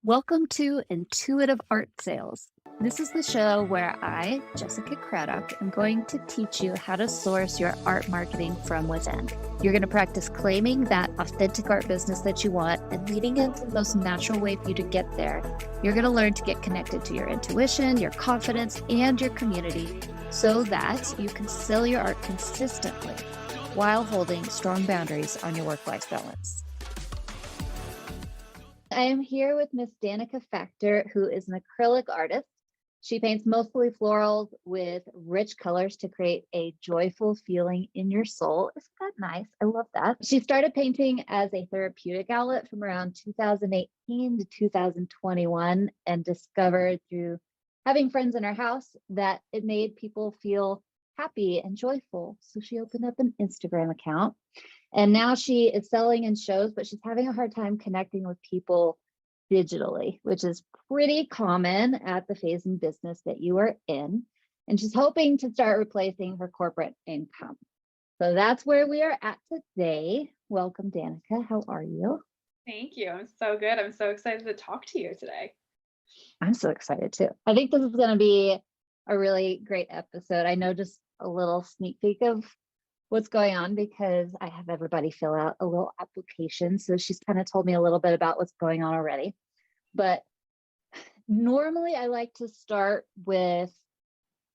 Welcome to Intuitive Art Sales. This is the show where I, Jessica Craddock, am going to teach you how to source your art marketing from within. You're going to practice claiming that authentic art business that you want and leading into the most natural way for you to get there. You're going to learn to get connected to your intuition, your confidence, and your community so that you can sell your art consistently while holding strong boundaries on your work-life balance. I am here with Miss Danica Factor, who is an acrylic artist. She paints mostly florals with rich colors to create a joyful feeling in your soul. Isn't that nice? I love that. She started painting as a therapeutic outlet from around 2018 to 2021 and discovered through having friends in her house that it made people feel happy and joyful. So she opened up an Instagram account. And now she is selling in shows, but she's having a hard time connecting with people digitally, which is pretty common at the phase in business that you are in. And she's hoping to start replacing her corporate income. So that's where we are at today. Welcome, Danica. How are you? Thank you. I'm so good. I'm so excited to talk to you today. I'm so excited too. I think this is going to be a really great episode. I know just a little sneak peek of what's going on because I have everybody fill out a little application. So she's kind of told me a little bit about what's going on already. But normally I like to start with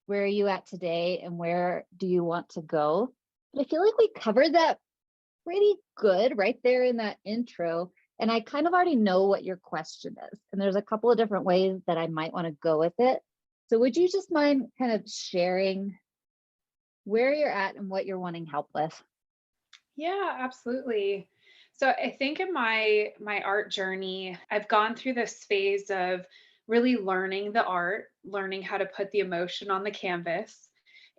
where are you at today and where do you want to go? But I feel like we covered that pretty good right there in that intro. And I kind of already know what your question is. And there's a couple of different ways that I might want to go with it. So would you just mind kind of sharing where you're at and what you're wanting help with? Yeah, absolutely. So I think in my art journey, I've gone through this phase of really learning the art, learning how to put the emotion on the canvas,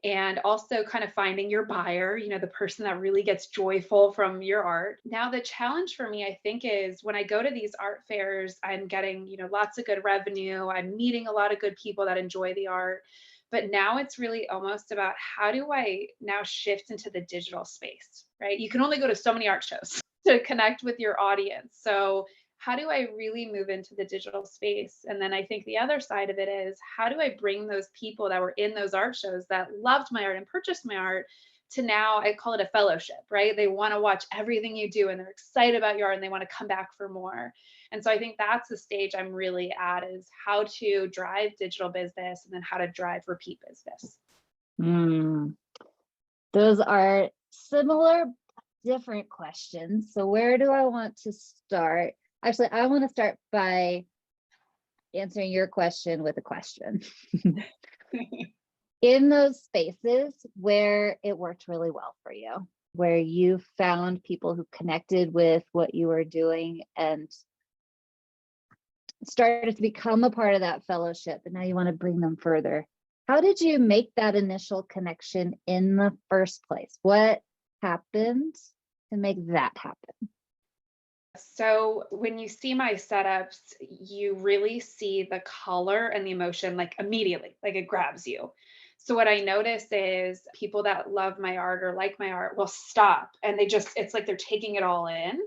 and also kind of finding your buyer, the person that really gets joyful from your art. Now the challenge for me, I think, is when I go to these art fairs, I'm getting, lots of good revenue. I'm meeting a lot of good people that enjoy the art. But now it's really almost about how do I now shift into the digital space, right? You can only go to so many art shows to connect with your audience. So, how do I really move into the digital space? And then I think the other side of it is how do I bring those people that were in those art shows that loved my art and purchased my art to now I call it a fellowship, right? They want to watch everything you do and they're excited about your art and they want to come back for more. And so I think that's the stage I'm really at is how to drive digital business and then how to drive repeat business. Hmm. Those are similar, different questions. So where do I want to start? Actually, I want to start by answering your question with a question. In those spaces where it worked really well for you, where you found people who connected with what you were doing and started to become a part of that fellowship, and now you want to bring them further. How did you make that initial connection in the first place? What happened to make that happen? So when you see my setups, you really see the color and the emotion like immediately, like it grabs you. So what I notice is people that love my art or like my art will stop and it's like they're taking it all in.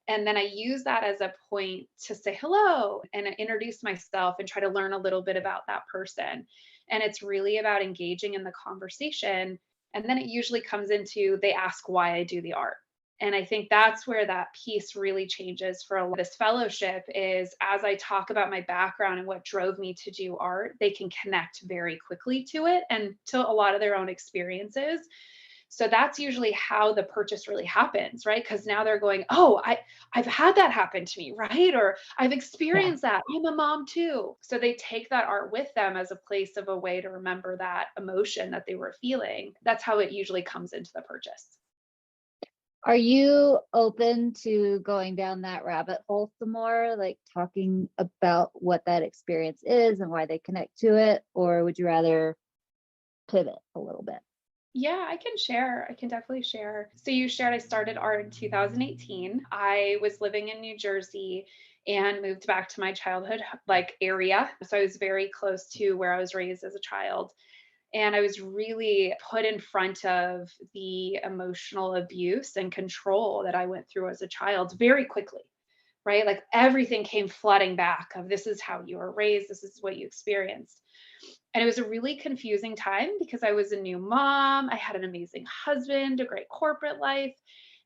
And then I use that as a point to say hello and introduce myself and try to learn a little bit about that person. And it's really about engaging in the conversation. And then it usually comes into they ask why I do the art. And I think that's where that piece really changes for a lot. This fellowship is as I talk about my background and what drove me to do art, they can connect very quickly to it and to a lot of their own experiences. So that's usually how the purchase really happens, right? Because now they're going, oh, I've had that happen to me, right? Or I've Yeah. experienced that. I'm a mom too. So they take that art with them as a place of a way to remember that emotion that they were feeling. That's how it usually comes into the purchase. Are you open to going down that rabbit hole some more, like talking about what that experience is and why they connect to it? Or would you rather pivot a little bit? Yeah, I can share. I can definitely share. So you shared I started art in 2018. I was living in New Jersey and moved back to my childhood like area. So I was very close to where I was raised as a child. And I was really put in front of the emotional abuse and control that I went through as a child very quickly. right? Like everything came flooding back of this is how you were raised, this is what you experienced. And it was a really confusing time because I was a new mom, I had an amazing husband, a great corporate life.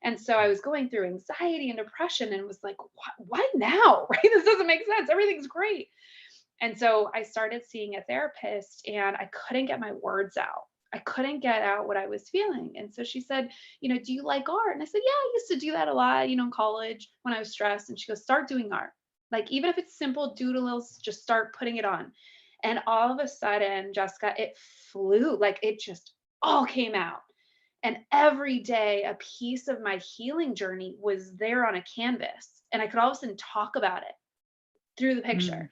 And so I was going through anxiety and depression and was like, what now? Right? This doesn't make sense. Everything's great. And so I started seeing a therapist and I couldn't get my words out. I couldn't get out what I was feeling. And so she said, do you like art? And I said, yeah, I used to do that a lot, in college when I was stressed. And she goes, start doing art. Like, even if it's simple doodles, just start putting it on. And all of a sudden, Jessica, it flew, like it just all came out. And every day, a piece of my healing journey was there on a canvas. And I could all of a sudden talk about it through the Mm, picture.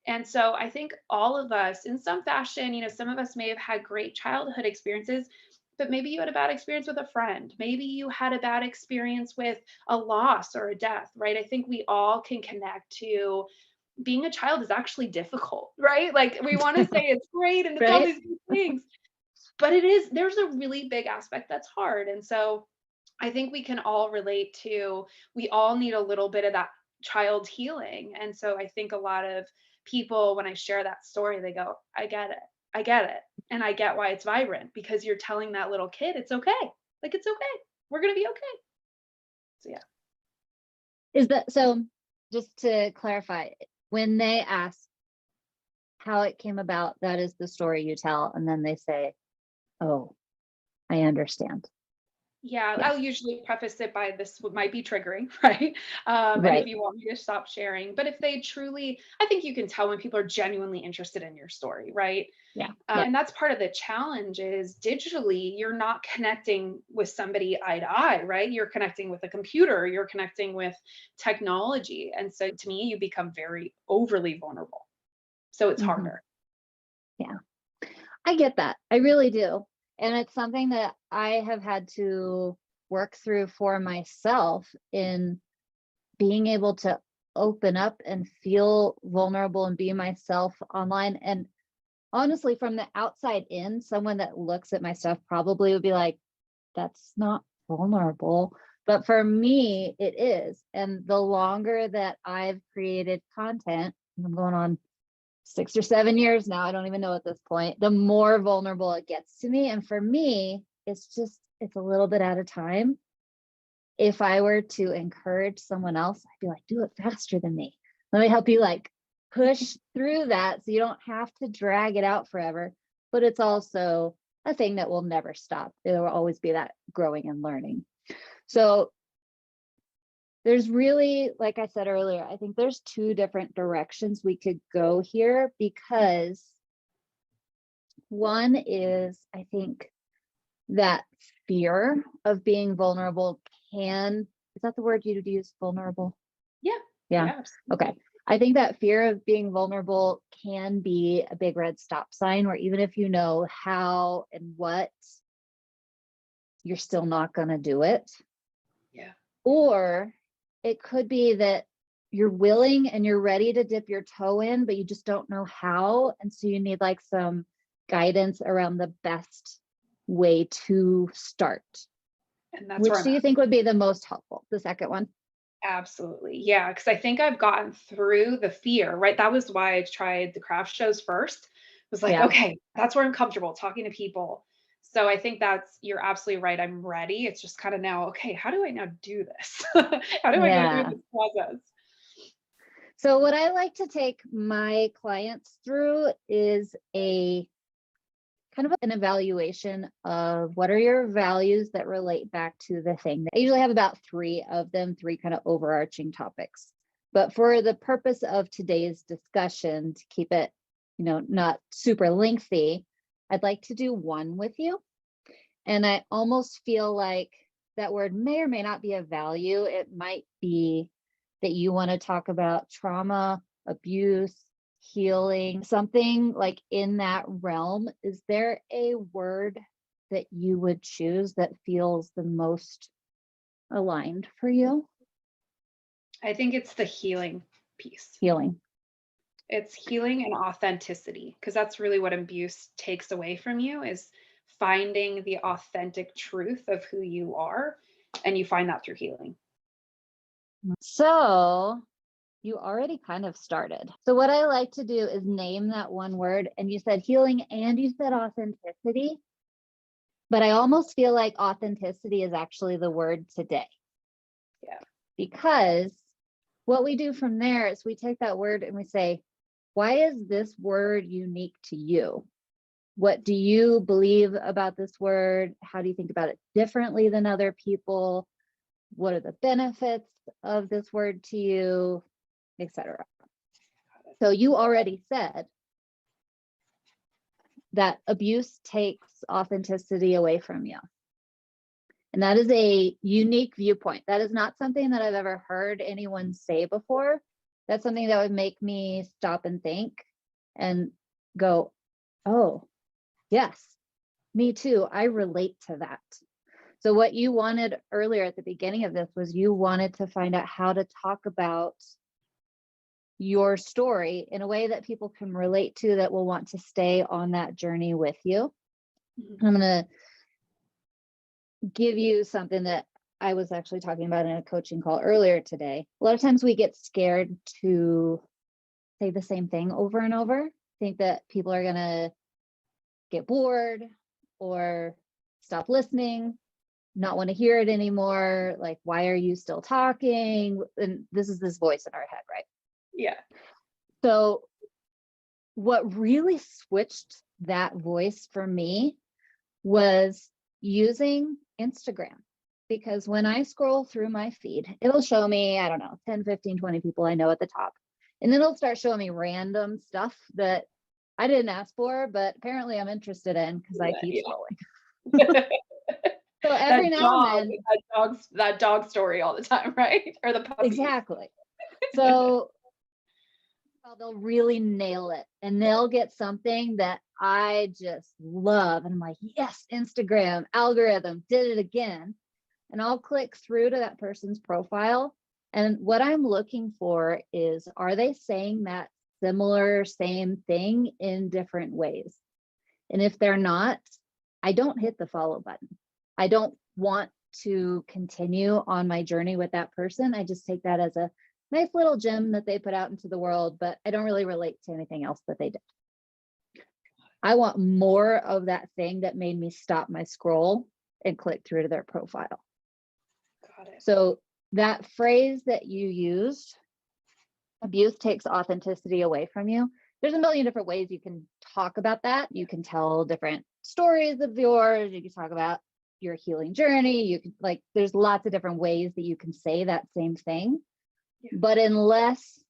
And so I think all of us, in some fashion, some of us may have had great childhood experiences, but maybe you had a bad experience with a friend. Maybe you had a bad experience with a loss or a death, right? I think we all can connect to being a child is actually difficult, right? Like, we want to say it's great and it's all right? these good things, but there's a really big aspect that's hard. And so I think we can all relate to, we all need a little bit of that child healing. And so I think a lot of people, when I share that story, they go, I get it. I get it. And I get why it's vibrant because you're telling that little kid, it's okay. Like, it's okay. We're going to be okay. So, yeah. Is that so? Just to clarify, when they ask how it came about, that is the story you tell, and then they say, "Oh, I understand." Yeah, Yes, I'll usually preface it by this might be triggering, right? And if right. you want me to stop sharing, but if they truly, I think you can tell when people are genuinely interested in your story, right? Yeah, yeah. And that's part of the challenge is digitally, you're not connecting with somebody eye to eye, right? You're connecting with a computer, you're connecting with technology. And so to me, you become very overly vulnerable. So it's Hmm. harder. Yeah, I get that. I really do, and it's something that I have had to work through for myself in being able to open up and feel vulnerable and be myself online. And honestly, from the outside in, someone that looks at my stuff probably would be like, that's not vulnerable. But for me, it is. And the longer that I've created content, I'm going on 6 or 7 years now, I don't even know at this point, the more vulnerable it gets to me. And for me, it's a little bit at a time. If I were to encourage someone else, I'd be like, do it faster than me. Let me help you like push through that so you don't have to drag it out forever. But it's also a thing that will never stop. There will always be that growing and learning. So there's really, like I said earlier, I think there's two different directions we could go here because one is, I think, that fear of being vulnerable can, is that the word you'd use, vulnerable? Yeah. Yeah. Yeah. Okay. Absolutely. I think that fear of being vulnerable can be a big red stop sign, where even if you know how and what, you're still not going to do it. Yeah. Or it could be that you're willing and you're ready to dip your toe in, but you just don't know how. And so you need like some guidance around the best way to start. And that's where Which I'm do you at. think would be the most helpful? The second one? Absolutely. Yeah. Cause I think I've gotten through the fear, right? That was why I tried the craft shows first. Was like, Yeah. okay, that's where I'm comfortable talking to people. So I think you're absolutely right. I'm ready. It's just kind of now, okay, how do I now do this? How do I go through Yeah. this process? So what I like to take my clients through is a kind of an evaluation of what are your values that relate back to the thing. I usually have about three of them, three kind of overarching topics. But for the purpose of today's discussion, to keep it, not super lengthy, I'd like to do one with you. And I almost feel like that word may or may not be a value. It might be that you want to talk about trauma, abuse, healing, something like in that realm. Is there a word that you would choose that feels the most aligned for you? I think it's the healing piece. Healing. It's healing and authenticity, because that's really what abuse takes away from you is finding the authentic truth of who you are. And you find that through healing. So you already kind of started. So what I like to do is name that one word. And you said healing and you said authenticity, but I almost feel like authenticity is actually the word today. Yeah. Because what we do from there is we take that word and we say, why is this word unique to you? What do you believe about this word? How do you think about it differently than other people? What are the benefits of this word to you, etc.? So you already said that abuse takes authenticity away from you. And that is a unique viewpoint. That is not something that I've ever heard anyone say before. That's something that would make me stop and think and go, oh, yes, me too. I relate to that. So what you wanted earlier at the beginning of this was you wanted to find out how to talk about your story in a way that people can relate to, that will want to stay on that journey with you. Mhm. I'm going to give you something that I was actually talking about in a coaching call earlier today. A lot of times we get scared to say the same thing over and over, think that people are going to get bored or stop listening, not want to hear it anymore. Like, why are you still talking? And this is this voice in our head, right? Yeah. So what really switched that voice for me was using Instagram. Because when I scroll through my feed, it'll show me, I don't know, 10, 15, 20 people I know at the top. And then it'll start showing me random stuff that I didn't ask for, but apparently I'm interested in because I keep Yeah. scrolling. So That every now and dog, then, that dog story all the time, right? Or the puppies. exactly. So they'll really nail it and they'll get something that I just love. And I'm like, yes, Instagram algorithm did it again. And I'll click through to that person's profile. And what I'm looking for is, are they saying that similar, same thing in different ways? And if they're not, I don't hit the follow button. I don't want to continue on my journey with that person. I just take that as a nice little gem that they put out into the world, but I don't really relate to anything else that they did. I want more of that thing that made me stop my scroll and click through to their profile. Got it. So that phrase that you used, abuse takes authenticity away from you. There's a million different ways you can talk about that. You can tell different stories of yours. You can talk about your healing journey. You can, like, there's lots of different ways that you can say that same thing. Yeah. But unless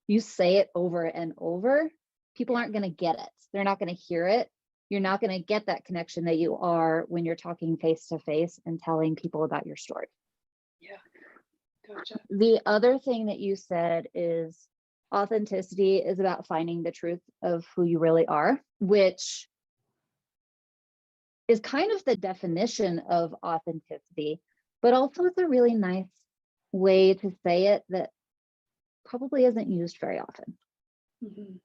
you say it over and over, people aren't going to get it. They're not going to hear it. You're not going to get that connection that you are when you're talking face to face and telling people about your story. Yeah. Gotcha. The other thing that you said is authenticity is about finding the truth of who you really are, which is kind of the definition of authenticity, but also it's a really nice way to say it that probably isn't used very often. Mhm.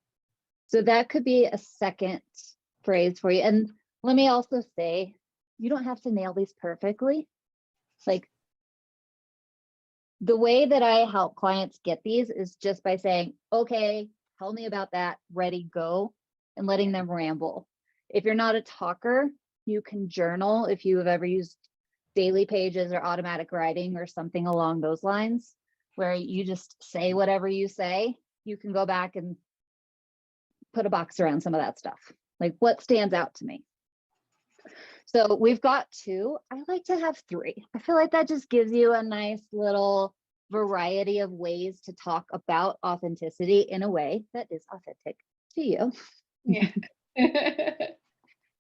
So that could be a second phrase for you. And let me also say, you don't have to nail these perfectly. Like, the way that I help clients get these is just by saying, okay, tell me about that, ready, go, and letting them ramble. If you're not a talker, you can journal if you have ever used daily pages or automatic writing or something along those lines, where you just say whatever you say. You can go back and put a box around some of that stuff. Like, what stands out to me? So we've got 2. I like to have 3. I feel like that just gives you a nice little variety of ways to talk about authenticity in a way that is authentic to you. Yeah.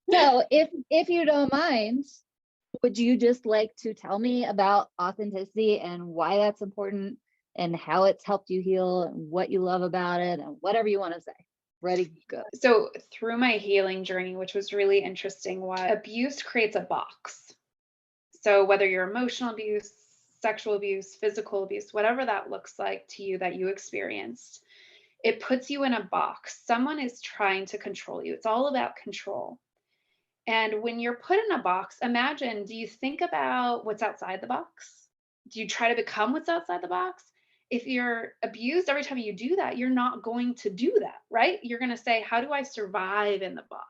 So if you don't mind, would you just like to tell me about authenticity and why that's important and how it's helped you heal and what you love about it and whatever you want to say? Ready, go. So through my healing journey, which was really interesting, why abuse creates a box. So whether you're emotional abuse, sexual abuse, physical abuse, whatever that looks like to you that you experienced, it puts you in a box. Someone is trying to control you. It's all about control. And when you're put in a box, imagine, do you think about what's outside the box? Do you try to become what's outside the box? If you're abused every time you do that, you're not going to do that, right? You're going to say, how do I survive in the box?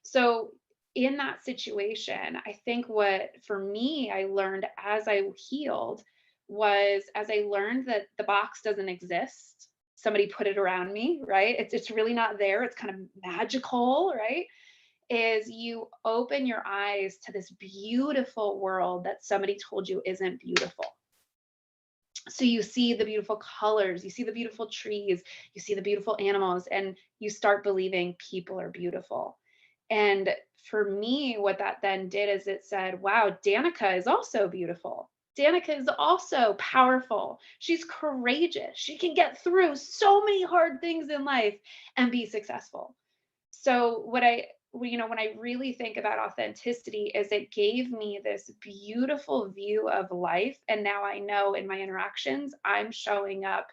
So, in that situation, I think what for me, I learned as I healed was as I learned that the box doesn't exist, somebody put it around me, right? It's really not there. It's kind of magical, right? Is you open your eyes to this beautiful world that somebody told you isn't beautiful. So you see the beautiful colors, you see the beautiful trees, you see the beautiful animals, and you start believing people are beautiful. And for me, what that then did is it said, wow, Danica is also beautiful. Danica is also powerful. She's courageous. She can get through so many hard things in life and be successful. So when I really think about authenticity is it gave me this beautiful view of life. And now I know in my interactions, I'm showing up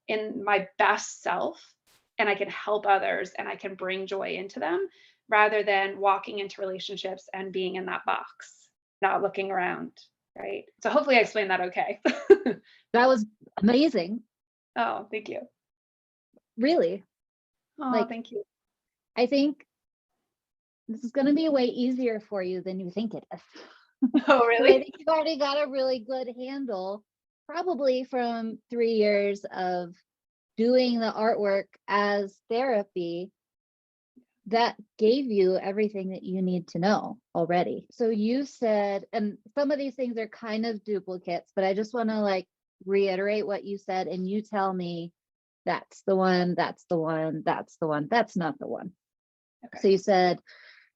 in my best self and I can help others and I can bring joy into them rather than walking into relationships and being in that box, not looking around. Right. So hopefully I explained that okay. That was amazing. Oh, thank you. Really. Oh, Like, thank you. I think this is going to be way easier for you than you think it is. Oh, So I really? think you've already got a really good handle, probably from 3 years of doing the artwork as therapy that gave you everything that you need to know already. So you said, and some of these things are kind of duplicates, but I just want to like reiterate what you said and you tell me that's the one, that's the one, that's the one, that's not the one. Okay. So you said,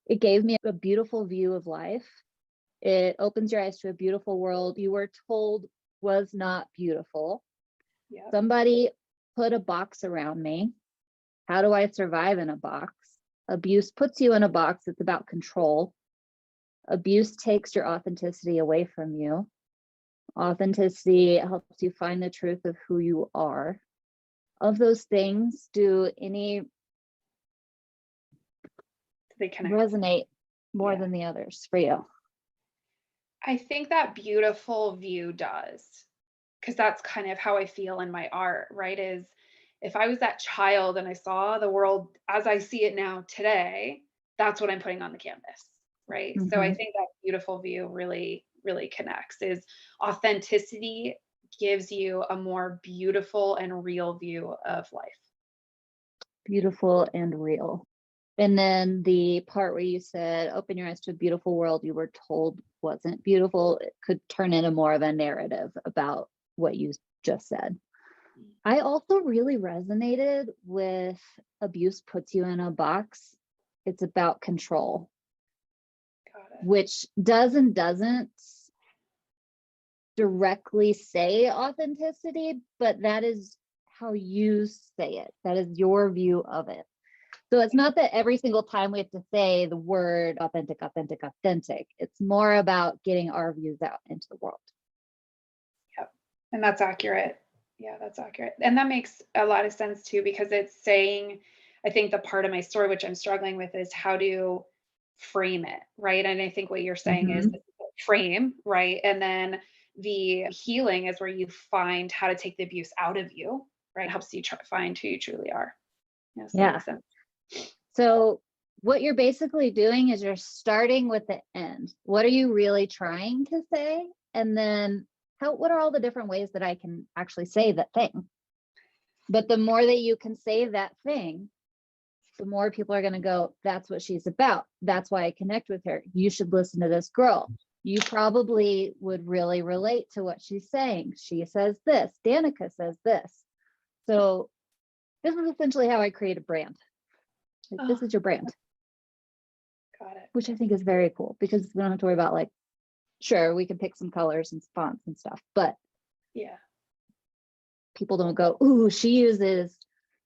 it gave me a beautiful view of life. It opens your eyes to a beautiful world you were told was not beautiful. Yeah. Somebody put a box around me. How do I survive in a box? Abuse puts you in a box. It's about control. Abuse takes your authenticity away from you. Authenticity helps you find the truth of who you are. Of those things, do any They connect. resonate more Yeah. than the others for you? I think that beautiful view does, because that's kind of how I feel in my art, right? Is if I was that child and I saw the world as I see it now today, that's what I'm putting on the canvas, right? So I Mhm. think that beautiful view really, really connects is authenticity gives you a more beautiful and real view of life. Beautiful and real. And then the part where you said, open your eyes to a beautiful world you were told wasn't beautiful, it could turn into more of a narrative about what you just said. I also really resonated with abuse puts you in a box. It's about control, Got it. which does and doesn't directly say authenticity, but that is how you say it. That is your view of it. So it's not that every single time we have to say the word authentic, authentic, authentic. It's more about getting our views out into the world. Yep. And that's accurate. Yeah, that's accurate. And that makes a lot of sense too, because it's saying, I think the part of my story which I'm struggling with is how to frame it, right? And I think what you're saying is Mhm. frame, right? And then the healing is where you find how to take the abuse out of you, right? Helps you find who you truly are. Yes, that Yeah. makes sense. So what you're basically doing is you're starting with the end. What are you really trying to say? And then what are all the different ways that I can actually say that thing? But the more that you can say that thing, the more people are going to go, that's what she's about. That's why I connect with her. You should listen to this girl. You probably would really relate to what she's saying. She says this, Danica says this. So this is essentially how I create a brand. Like, Oh, this is your brand, got it. which I think is very cool because we don't have to worry about, like, sure, we can pick some colors and fonts and stuff, but Yeah. people don't go, ooh, she uses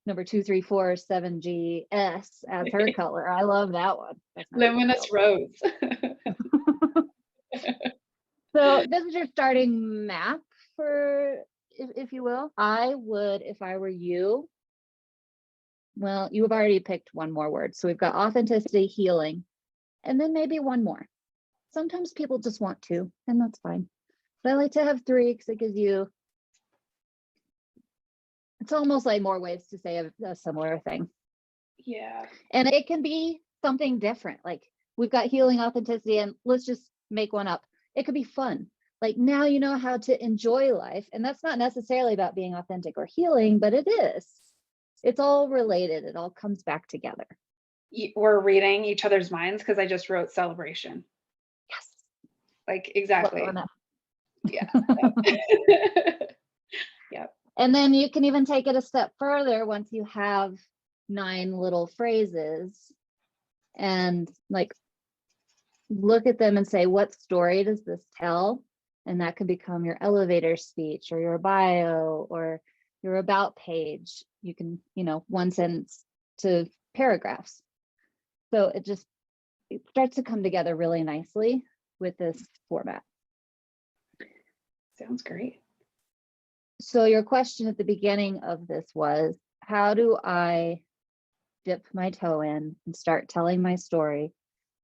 number 2347GS as her color. I love that one. That's not even Luminous real. rose. So this is your starting map for, if you will. I would, if I were you, well, you have already picked one more word. So we've got authenticity, healing, and then maybe one more. Sometimes people just want two, and that's fine. But I like to have three because it gives you, it's almost like more ways to say a similar thing. Yeah. And it can be something different. Like we've got healing, authenticity, and let's just make one up. It could be fun. Like now you know how to enjoy life. And that's not necessarily about being authentic or healing, but it is. It's all related. It all comes back together. We're reading each other's minds because I just wrote celebration. Yes. Like Love exactly. that. Yeah. Yep. Yep. And then you can even take it a step further once you have 9 little phrases and like look at them and say, what story does this tell? And that could become your elevator speech or your bio or your about page. You can, one sentence to paragraphs. So it starts to come together really nicely with this format. Sounds great. So your question at the beginning of this was, how do I dip my toe in and start telling my story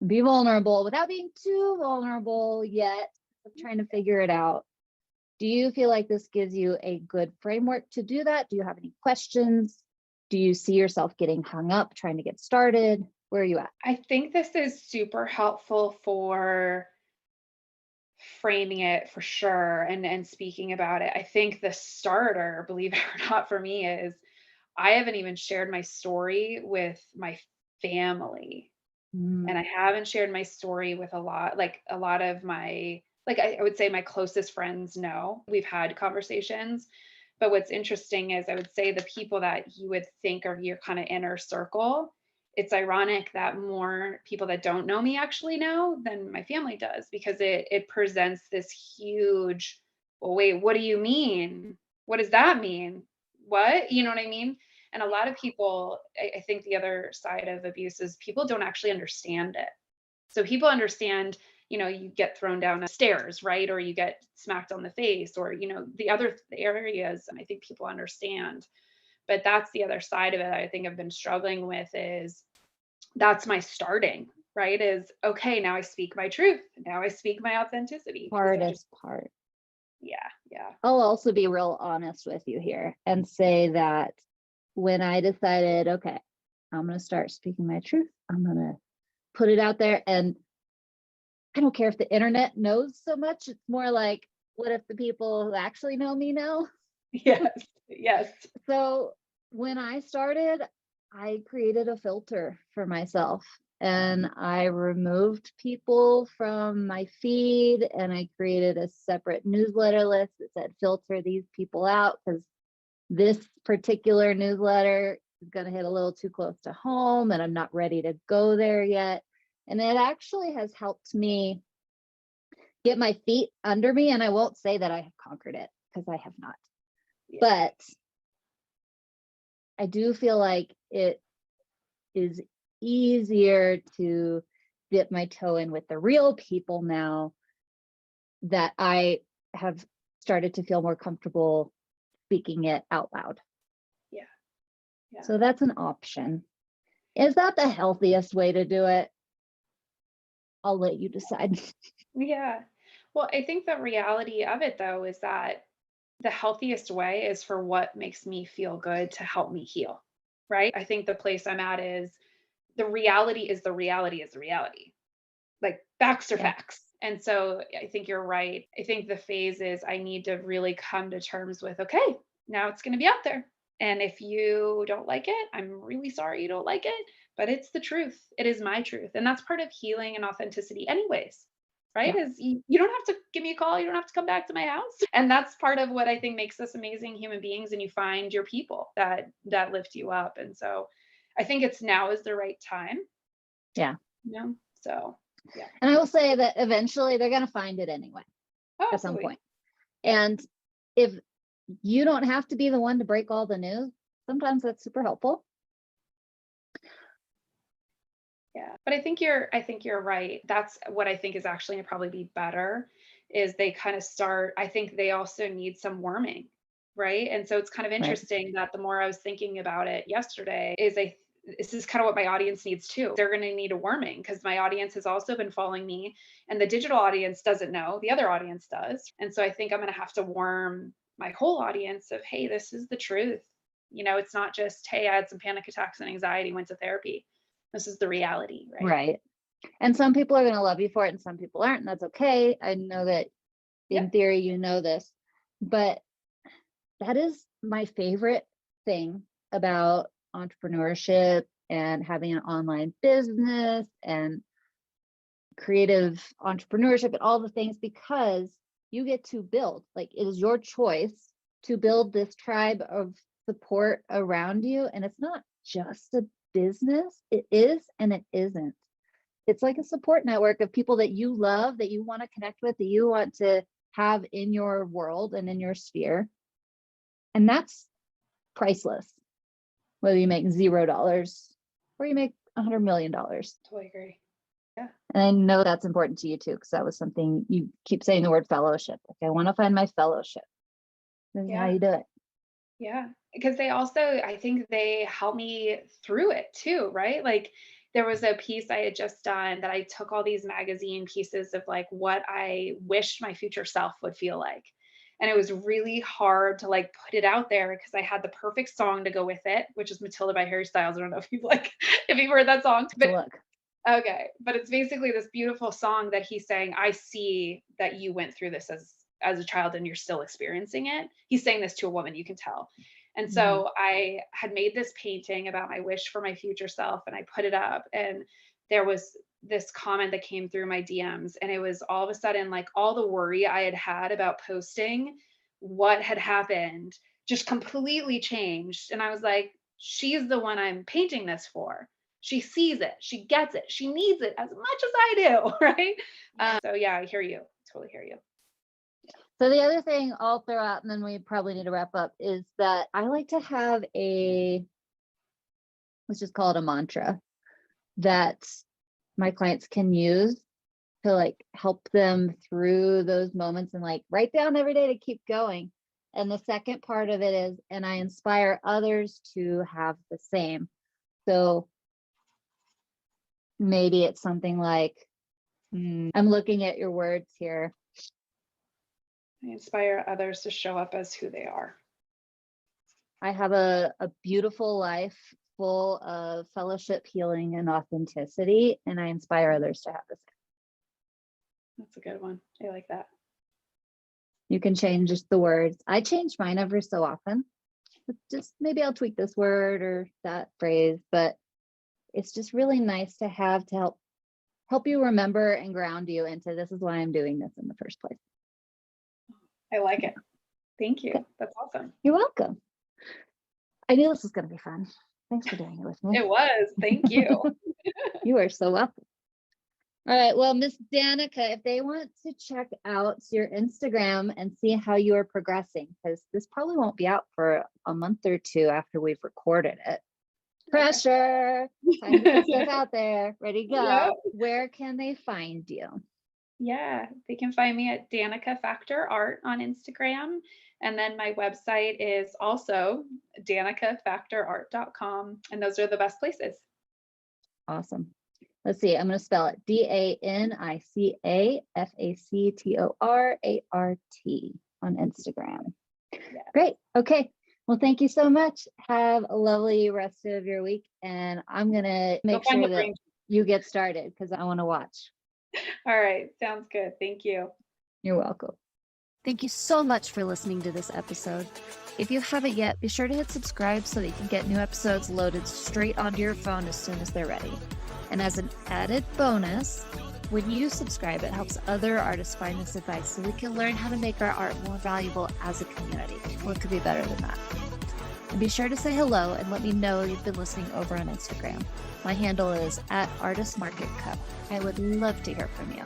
and be vulnerable without being too vulnerable yet? I'm trying to figure it out. Do you feel like this gives you a good framework to do that? Do you have any questions? Do you see yourself getting hung up trying to get started? Where are you at? I think this is super helpful for framing it for sure and speaking about it. I think the starter, believe it or not, for me is I haven't even shared my story with my family. And I haven't shared my story with a lot of my, I would say my closest friends know. We've had conversations. But what's interesting is I would say the people that you would think are your kind of inner circle, it's ironic that more people that don't know me actually know than my family does, because it presents this huge, well, wait, what do you mean? What does that mean? What? You know what I mean? And a lot of people, I think the other side of abuse is people don't actually understand it. So people understand, you get thrown down the stairs, right? Or you get smacked on the face, or, the other areas, I think people understand. But that's the other side of it I think I've been struggling with is that's my starting, right? Is okay, now I speak my truth. Now I speak my authenticity. Hardest part. Yeah, yeah. I'll also be real honest with you here and say that when I decided, okay, I'm going to start speaking my truth, I'm going to put it out there. And I don't care if the internet knows so much. It's more like, what if the people who actually know me know? Yes, yes. So when I started, I created a filter for myself and I removed people from my feed and I created a separate newsletter list that said filter these people out because this particular newsletter is going to hit a little too close to home and I'm not ready to go there yet. And it actually has helped me get my feet under me. And I won't say that I have conquered it because I have not. Yeah. But I do feel like it is easier to dip my toe in with the real people now that I have started to feel more comfortable speaking it out loud. Yeah. Yeah. So that's an option. Is that the healthiest way to do it? I'll let you decide. Yeah. Well, I think the reality of it though is that the healthiest way is for what makes me feel good to help me heal. Right? I think the place I'm at is the reality is the reality is the reality. Like facts are Yeah. facts. And so I think you're right. I think the phase is I need to really come to terms with, okay, now it's going to be out there. And if you don't like it, I'm really sorry you don't like it, but it's the truth. It is my truth. And that's part of healing and authenticity, anyways. Right? Yeah. Is you don't have to give me a call. You don't have to come back to my house. And that's part of what I think makes us amazing human beings. And you find your people that lift you up. And so I think it's now is the right time. Yeah. So yeah. And I will say that eventually they're going to find it anyway Oh, at some absolutely. point. And if you don't have to be the one to break all the news, sometimes that's super helpful. Yeah. But I think you're right. That's what I think is actually gonna probably be better is they kind of start, I think they also need some worming, right? And so it's kind of Right. interesting that the more I was thinking about it yesterday is this is kind of what my audience needs too. They're going to need a warming because my audience has also been following me, and the digital audience doesn't know, the other audience does. And so I think I'm going to have to warm my whole audience of, hey, this is the truth. It's not just, hey, I had some panic attacks and anxiety, went to therapy. This is the reality, right? Right. And some people are going to love you for it and some people aren't, and that's okay. I know that in theory, this, but that is my favorite thing about entrepreneurship and having an online business and creative entrepreneurship and all the things, because you get to build, like, it is your choice to build this tribe of support around you. And it's not just a business. It is and it isn't. It's like a support network of people that you love, that you want to connect with, that you want to have in your world and in your sphere. And that's priceless, whether you make $0 or you make $100 million. Totally agree. Yeah. And I know that's important to you too, because that was something you keep saying, the word fellowship. Like, I want to find my fellowship. This is how you do it. Yeah. Because I think they help me through it too, right? Like, there was a piece I had just done that I took all these magazine pieces of like what I wished my future self would feel like. And it was really hard to like put it out there because I had the perfect song to go with it, which is Matilda by Harry Styles. I don't know if you've heard that song. But okay. But it's basically this beautiful song that he's saying, I see that you went through this as a child and you're still experiencing it. He's saying this to a woman, you can tell. And so I had made this painting about my wish for my future self, and I put it up, and there was this comment that came through my DMs, and it was all of a sudden like all the worry I had had about posting what had happened just completely changed. And I was like, she's the one I'm painting this for. She sees it, she gets it, she needs it as much as I do, right? So yeah, I hear you, totally hear you. So the other thing I'll throw out, and then we probably need to wrap up, is that I like to have let's just call it a mantra that my clients can use to like help them through those moments, and like write down every day to keep going. And the second part of it is, and I inspire others to have the same. So maybe it's something like, I'm looking at your words here. I inspire others to show up as who they are. I have a beautiful life full of fellowship, healing, and authenticity, and I inspire others to have the same. That's a good one. I like that. You can change just the words. I change mine every so often. Just maybe I'll tweak this word or that phrase, but it's just really nice to have to help you remember and ground you into, this is why I'm doing this in the first place. I like it. Thank you. That's awesome. You're welcome. I knew this was going to be fun. Thanks for doing it with me. It was. Thank you. You are so welcome. All right. Well, Miss Danica, if they want to check out your Instagram and see how you are progressing, because this probably won't be out for a month or two after we've recorded it. Pressure. Time to put stuff out there. Ready to go. Yep. Where can they find you? Yeah, they can find me at Danica Factor Art on Instagram. And then my website is also danicafactorart.com. And those are the best places. Awesome. Let's see. I'm going to spell it DANICAFACTORART on Instagram. Yeah. Great. Okay. Well, thank you so much. Have a lovely rest of your week. And I'm going to make sure that you get started because I want to watch. All right. Sounds good. Thank you. You're welcome. Thank you so much for listening to this episode. If you haven't yet, be sure to hit subscribe so that you can get new episodes loaded straight onto your phone as soon as they're ready. And as an added bonus, when you subscribe, it helps other artists find this advice so we can learn how to make our art more valuable as a community. What could be better than that? And be sure to say hello and let me know you've been listening over on Instagram. My handle is @ArtistMarketCo. I would love to hear from you.